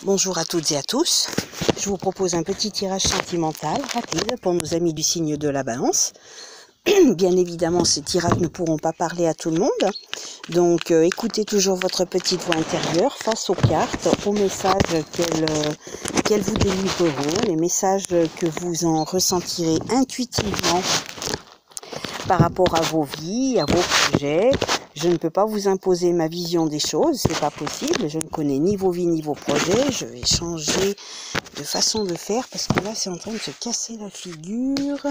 Bonjour à toutes et à tous, je vous propose un petit tirage sentimental rapide pour nos amis du signe de la Balance. Bien évidemment, ces tirages ne pourront pas parler à tout le monde, donc écoutez toujours votre petite voix intérieure face aux cartes, aux messages qu'elles vous délivreront, les messages que vous en ressentirez intuitivement par rapport à vos vies, à vos projets. Je ne peux pas vous imposer ma vision des choses, c'est pas possible. Je ne connais ni vos vies ni vos projets. Je vais changer de façon de faire parce que là c'est en train de se casser la figure.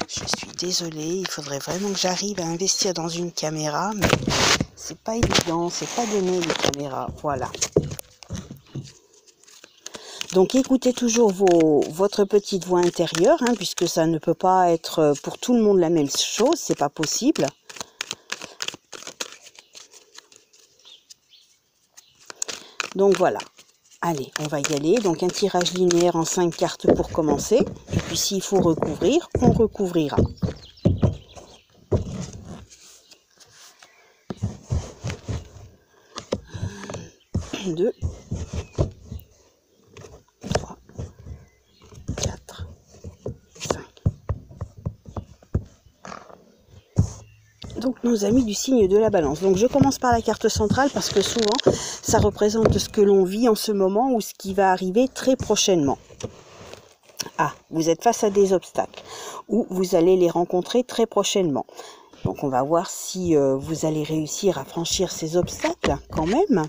Je suis désolée, il faudrait vraiment que j'arrive à investir dans une caméra, mais c'est pas évident, c'est pas donné les caméras. Voilà. Donc écoutez toujours votre petite voix intérieure, hein, puisque ça ne peut pas être pour tout le monde la même chose, c'est pas possible. Donc voilà, allez, on va y aller. Donc un tirage linéaire en 5 cartes pour commencer. Et puis s'il faut recouvrir, on recouvrira. 2, 3, 4, 5. Donc nos amis du signe de la Balance. Donc je commence par la carte centrale parce que souvent ça représente ce que l'on vit en ce moment ou ce qui va arriver très prochainement. Ah, vous êtes face à des obstacles ou vous allez les rencontrer très prochainement. Donc on va voir si vous allez réussir à franchir ces obstacles quand même.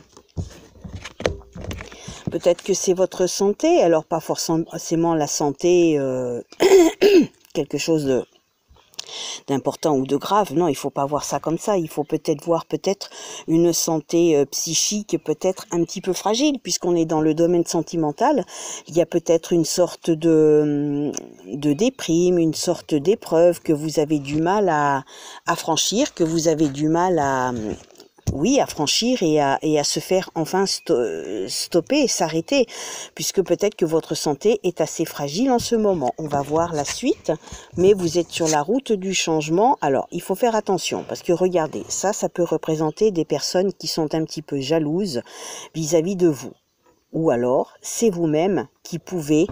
Peut-être que c'est votre santé, alors pas forcément la santé, quelque chose d'important ou de grave. Non, il faut pas voir ça comme ça. Il faut peut-être voir une santé psychique peut-être un petit peu fragile, puisqu'on est dans le domaine sentimental. Il y a peut-être une sorte de déprime, une sorte d'épreuve que vous avez du mal à franchir, que vous avez du mal à franchir et à se faire enfin stopper, s'arrêter, puisque peut-être que votre santé est assez fragile en ce moment. On va voir la suite, mais vous êtes sur la route du changement. Alors, il faut faire attention, parce que regardez, ça peut représenter des personnes qui sont un petit peu jalouses vis-à-vis de vous. Ou alors, c'est vous-même qui pouvez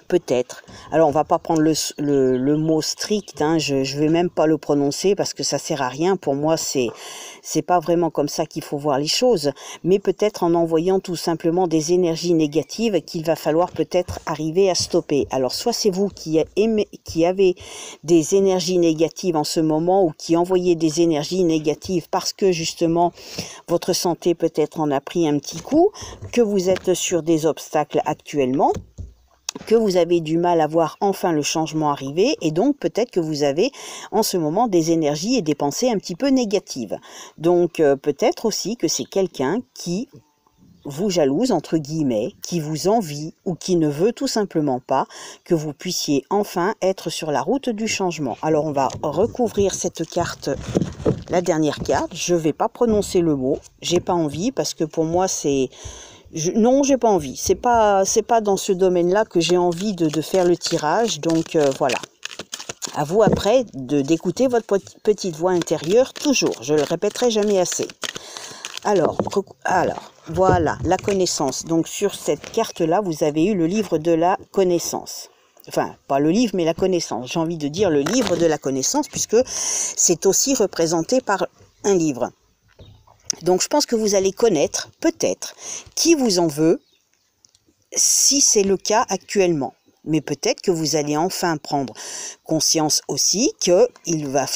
peut-être. Alors, on va pas prendre le mot strict, hein, je vais même pas le prononcer parce que ça sert à rien. Pour moi, c'est pas vraiment comme ça qu'il faut voir les choses, mais peut-être en envoyant tout simplement des énergies négatives qu'il va falloir peut-être arriver à stopper. Alors, soit c'est vous qui avez des énergies négatives en ce moment ou qui envoyez des énergies négatives parce que justement votre santé peut-être en a pris un petit coup, que vous êtes sur des obstacles actuellement, que vous avez du mal à voir enfin le changement arriver, et donc peut-être que vous avez en ce moment des énergies et des pensées un petit peu négatives. Donc peut-être aussi que c'est quelqu'un qui vous jalouse, entre guillemets, qui vous envie ou qui ne veut tout simplement pas que vous puissiez enfin être sur la route du changement. Alors on va recouvrir cette carte, la dernière carte. Je ne vais pas prononcer le mot, j'ai pas envie, parce que pour moi c'est... non, j'ai pas envie. C'est pas dans ce domaine-là que j'ai envie de faire le tirage. Donc voilà. À vous après d'écouter votre petite voix intérieure toujours. Je le répéterai jamais assez. Alors, voilà, la connaissance. Donc sur cette carte-là, vous avez eu le livre de la connaissance. Enfin, pas le livre, mais la connaissance. J'ai envie de dire le livre de la connaissance, puisque c'est aussi représenté par un livre. Donc je pense que vous allez connaître, peut-être, qui vous en veut, si c'est le cas actuellement. Mais peut-être que vous allez enfin prendre conscience aussi qu'il va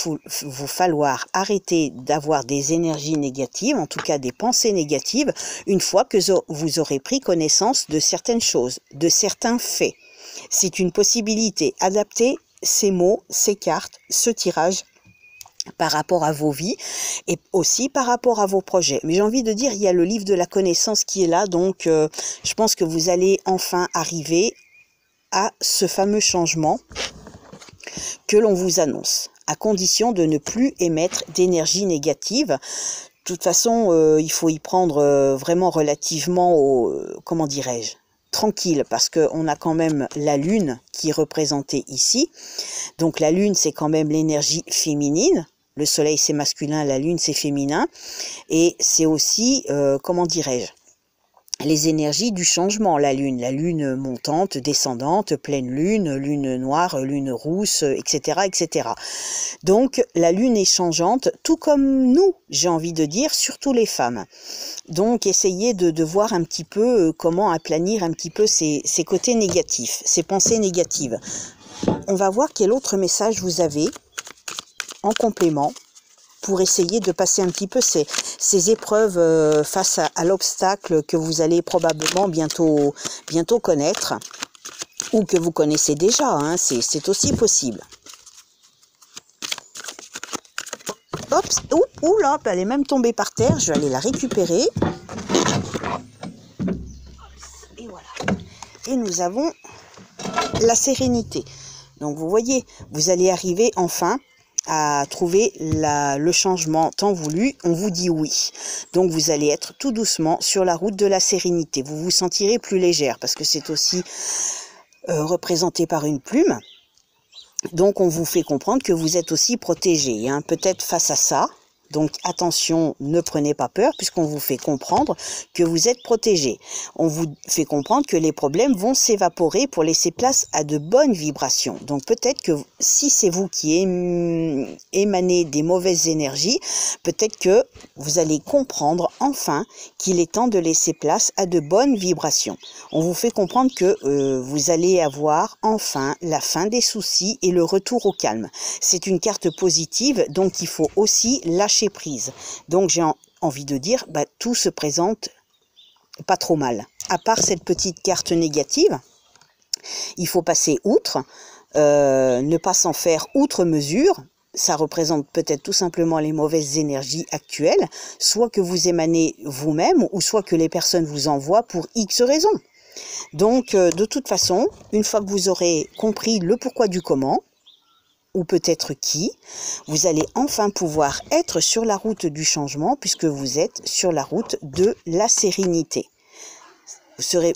vous falloir arrêter d'avoir des énergies négatives, en tout cas des pensées négatives, une fois que vous aurez pris connaissance de certaines choses, de certains faits. C'est une possibilité. Adaptez ces mots, ces cartes, ce tirage par rapport à vos vies et aussi par rapport à vos projets. Mais j'ai envie de dire, il y a le livre de la connaissance qui est là, donc je pense que vous allez enfin arriver à ce fameux changement que l'on vous annonce, à condition de ne plus émettre d'énergie négative. De toute façon, il faut y prendre vraiment relativement comment dirais-je, tranquille, parce qu'on a quand même la lune qui est représentée ici. Donc la lune, c'est quand même l'énergie féminine. Le soleil, c'est masculin, la lune, c'est féminin. Et c'est aussi, comment dirais-je, les énergies du changement, la lune montante, descendante, pleine lune, lune noire, lune rousse, etc., etc. Donc la lune est changeante, tout comme nous, j'ai envie de dire, surtout les femmes. Donc essayez de voir un petit peu comment aplanir un petit peu ces côtés négatifs, ces pensées négatives. On va voir quel autre message vous avez en complément pour essayer de passer un petit peu ces épreuves face à l'obstacle que vous allez probablement bientôt connaître, ou que vous connaissez déjà, hein, c'est aussi possible. Hop, ouh là, elle est même tombée par terre, je vais aller la récupérer. Et voilà. Et nous avons la sérénité. Donc vous voyez, vous allez arriver enfin à trouver le changement tant voulu, on vous dit oui. Donc vous allez être tout doucement sur la route de la sérénité. Vous vous sentirez plus légère parce que c'est aussi représenté par une plume. Donc on vous fait comprendre que vous êtes aussi protégé, hein, peut-être face à ça. Donc attention, ne prenez pas peur puisqu'on vous fait comprendre que vous êtes protégé. On vous fait comprendre que les problèmes vont s'évaporer pour laisser place à de bonnes vibrations. Donc peut-être que si c'est vous qui émanez des mauvaises énergies, peut-être que vous allez comprendre enfin qu'il est temps de laisser place à de bonnes vibrations. On vous fait comprendre que vous allez avoir enfin la fin des soucis et le retour au calme. C'est une carte positive, donc il faut aussi lâcher prise. Donc j'ai envie de dire, tout se présente pas trop mal. À part cette petite carte négative, il faut passer outre, ne pas s'en faire outre mesure. Ça représente peut-être tout simplement les mauvaises énergies actuelles, soit que vous émanez vous-même, ou soit que les personnes vous envoient pour X raisons. Donc de toute façon, une fois que vous aurez compris le pourquoi du comment, ou peut-être qui, vous allez enfin pouvoir être sur la route du changement puisque vous êtes sur la route de la sérénité.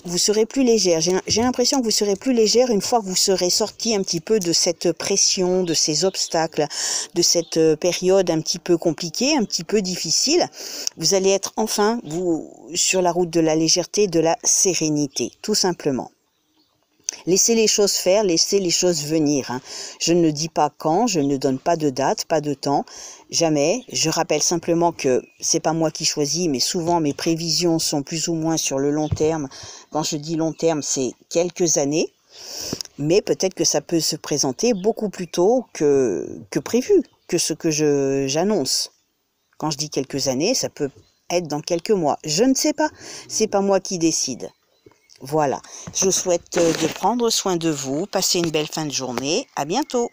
Vous serez plus légère. J'ai l'impression que vous serez plus légère une fois que vous serez sorti un petit peu de cette pression, de ces obstacles, de cette période un petit peu compliquée, un petit peu difficile. Vous allez être enfin sur la route de la légèreté, de la sérénité, tout simplement. Laissez les choses faire, laissez les choses venir. Hein. Je ne dis pas quand, je ne donne pas de date, pas de temps, jamais. Je rappelle simplement que c'est pas moi qui choisis, mais souvent mes prévisions sont plus ou moins sur le long terme. Quand je dis long terme, c'est quelques années, mais peut-être que ça peut se présenter beaucoup plus tôt que prévu, que ce que j'annonce. Quand je dis quelques années, ça peut être dans quelques mois. Je ne sais pas, c'est pas moi qui décide. Voilà, je vous souhaite de prendre soin de vous, passez une belle fin de journée, à bientôt.